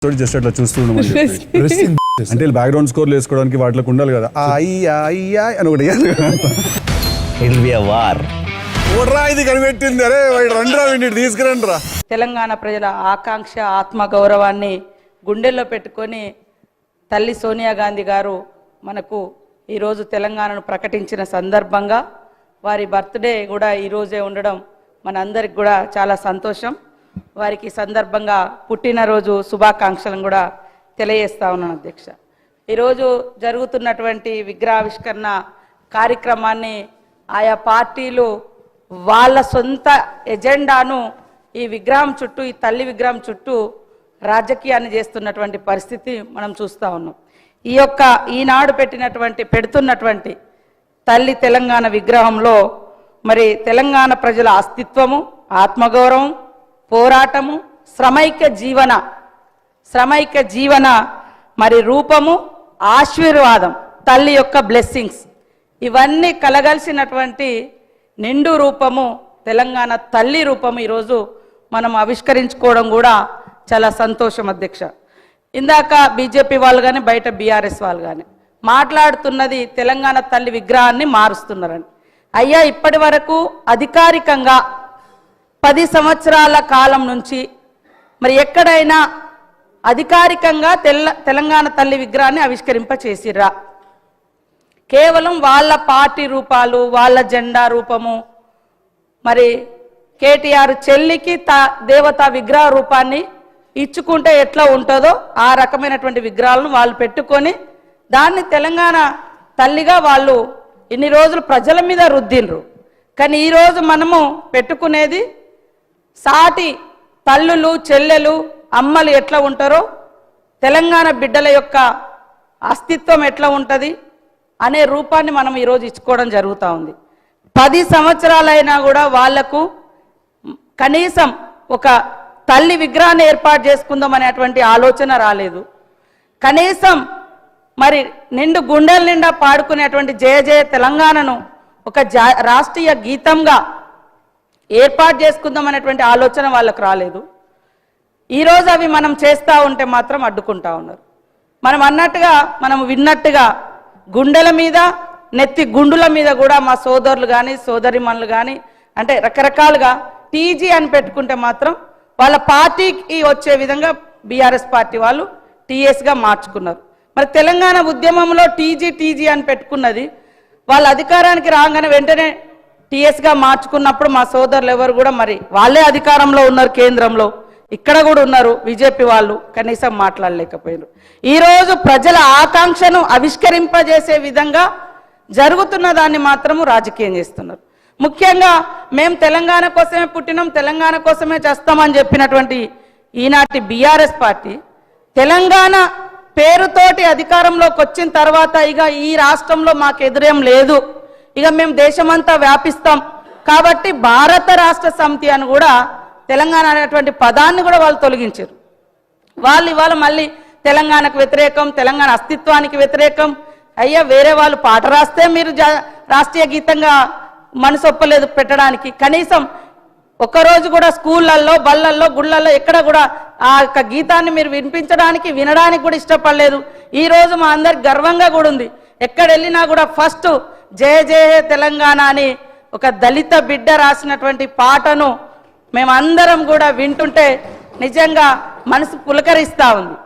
Just అట్లా చూస్తూ అంటే బ్యాక్గ్రౌండ్ స్కోర్లు వేసుకోవడానికి వాటికి ఉండాలి కదా అయ్యా అని ఒకటి ఇది కనిపెట్టింది. అరే రండిరా వీటిని తీసుకురండి రా. తెలంగాణ ప్రజల ఆకాంక్ష ఆత్మ గౌరవాన్ని గుండెల్లో పెట్టుకొని తల్లి సోనియా గాంధీ గారు మనకు ఈరోజు తెలంగాణను ప్రకటించిన సందర్భంగా వారి బర్త్డే కూడా ఈరోజే ఉండడం మనందరికి కూడా చాలా సంతోషం. వారికి సందర్భంగా పుట్టినరోజు శుభాకాంక్షలను కూడా తెలియజేస్తా ఉన్నాను అధ్యక్ష. ఈరోజు జరుగుతున్నటువంటి విగ్రహావిష్కరణ కార్యక్రమాన్ని ఆయా పార్టీలు వాళ్ళ సొంత ఎజెండాను ఈ విగ్రహం చుట్టూ, ఈ తల్లి విగ్రహం చుట్టూ రాజకీయాన్ని చేస్తున్నటువంటి పరిస్థితి మనం చూస్తూ ఉన్నాం. ఈనాడు పెడుతున్నటువంటి తల్లి తెలంగాణ విగ్రహంలో మరి తెలంగాణ ప్రజల అస్తిత్వము, ఆత్మగౌరవం, పోరాటము, శ్రమైక జీవన మరి రూపము, ఆశీర్వాదం, తల్లి యొక్క బ్లెస్సింగ్స్ ఇవన్నీ కలగలిసినటువంటి నిండు రూపము తెలంగాణ తల్లి రూపము ఈరోజు మనం ఆవిష్కరించుకోవడం కూడా చాలా సంతోషం అధ్యక్ష. ఇందాక బీజేపీ వాళ్ళు కానీ బయట బీఆర్ఎస్ వాళ్ళు కానీ మాట్లాడుతున్నది తెలంగాణ తల్లి విగ్రహాన్ని మారుస్తున్నారని. అయ్యా, ఇప్పటి వరకు అధికారికంగా 10 సంవత్సరాల కాలం నుంచి మరి ఎక్కడైనా అధికారికంగా తెలంగాణ తల్లి విగ్రహాన్ని ఆవిష్కరింపచేసిర్రా? కేవలం వాళ్ళ పార్టీ రూపాలు, వాళ్ళ జెండా రూపము, మరి కేటీఆర్ చెల్లికి దేవతా విగ్రహ రూపాన్ని ఇచ్చుకుంటే ఎట్లా ఉంటుందో ఆ రకమైనటువంటి విగ్రహాలను వాళ్ళు పెట్టుకొని దాన్ని తెలంగాణ తల్లిగా వాళ్ళు ఇన్ని రోజులు ప్రజల మీద రుద్దిండ్రు. కానీ ఈరోజు మనము పెట్టుకునేది సాటి తల్లులు, చెల్లెలు, అమ్మలు ఎట్లా ఉంటారో తెలంగాణ బిడ్డల యొక్క అస్తిత్వం ఎట్లా ఉంటుంది అనే రూపాన్ని మనం ఈరోజు ఇచ్చుకోవడం జరుగుతూ ఉంది. 10 సంవత్సరాలైనా కూడా వాళ్లకు కనీసం ఒక తల్లి విగ్రహాన్ని ఏర్పాటు చేసుకుందాం అనేటువంటి ఆలోచన రాలేదు. కనీసం మరి నిండు గుండెల నిండా పాడుకునేటువంటి జయ జయ తెలంగాణను ఒక రాష్ట్రీయ గీతంగా ఏర్పాటు చేసుకుందాం అనేటువంటి ఆలోచన వాళ్ళకు రాలేదు. ఈరోజు అవి మనం చేస్తూ ఉంటే మాత్రం అడ్డుకుంటా ఉన్నారు. మనం అన్నట్టుగా, మనం విన్నట్టుగా గుండెల మీద, నెత్తి గుండుల మీద కూడా మా సోదరులు కానీ సోదరిమణులు కానీ అంటే రకరకాలుగా టీజీ అని పెట్టుకుంటే మాత్రం వాళ్ళ పార్టీకి వచ్చే విధంగా బీఆర్ఎస్ పార్టీ వాళ్ళు టీఎస్గా మార్చుకున్నారు. మరి తెలంగాణ ఉద్యమంలో టీజీ అని పెట్టుకున్నది వాళ్ళ అధికారానికి రాగానే వెంటనే టీఎస్గా మార్చుకున్నప్పుడు మా సోదరులు ఎవరు కూడా మరి వాళ్ళే అధికారంలో ఉన్నారు, కేంద్రంలో ఇక్కడ కూడా ఉన్నారు బీజేపీ వాళ్ళు, కనీసం మాట్లాడలేకపోయారు. ఈరోజు ప్రజల ఆకాంక్షను ఆవిష్కరింపజేసే విధంగా జరుగుతున్న దాన్ని మాత్రము రాజకీయం చేస్తున్నారు. ముఖ్యంగా మేము తెలంగాణ కోసమే పుట్టినాం, తెలంగాణ కోసమే చేస్తామని చెప్పినటువంటి ఈనాటి బీఆర్ఎస్ పార్టీ తెలంగాణ పేరుతోటి అధికారంలోకి వచ్చిన తర్వాత ఇక ఈ రాష్ట్రంలో మాకు ఎదురేం లేదు, ఇక మేము దేశమంతా వ్యాపిస్తాం కాబట్టి భారత రాష్ట్ర సమితి అని కూడా తెలంగాణ అనేటువంటి పదాన్ని కూడా వాళ్ళు తొలగించారు. వాళ్ళు ఇవాళ మళ్ళీ తెలంగాణకు వ్యతిరేకం, తెలంగాణ అస్తిత్వానికి వ్యతిరేకం. అయ్యా, వేరే వాళ్ళు పాట రాస్తే మీరు రాష్ట్రీయ గీతంగా మనసు ఒప్పలేదు పెట్టడానికి. కనీసం ఒక్కరోజు కూడా స్కూళ్ళల్లో, బళ్ళల్లో, గుళ్ళల్లో ఎక్కడ కూడా ఆ యొక్క గీతాన్ని మీరు వినడానికి కూడా ఇష్టపడలేదు. ఈరోజు మా అందరికి గర్వంగా కూడా ఉంది. ఎక్కడ వెళ్ళినా కూడా ఫస్ట్ జయ జయ తెలంగాణ అని ఒక దళిత బిడ్డ రాసినటువంటి పాటను మేమందరం కూడా వింటుంటే నిజంగా మనసు పులకరిస్తూ ఉంది.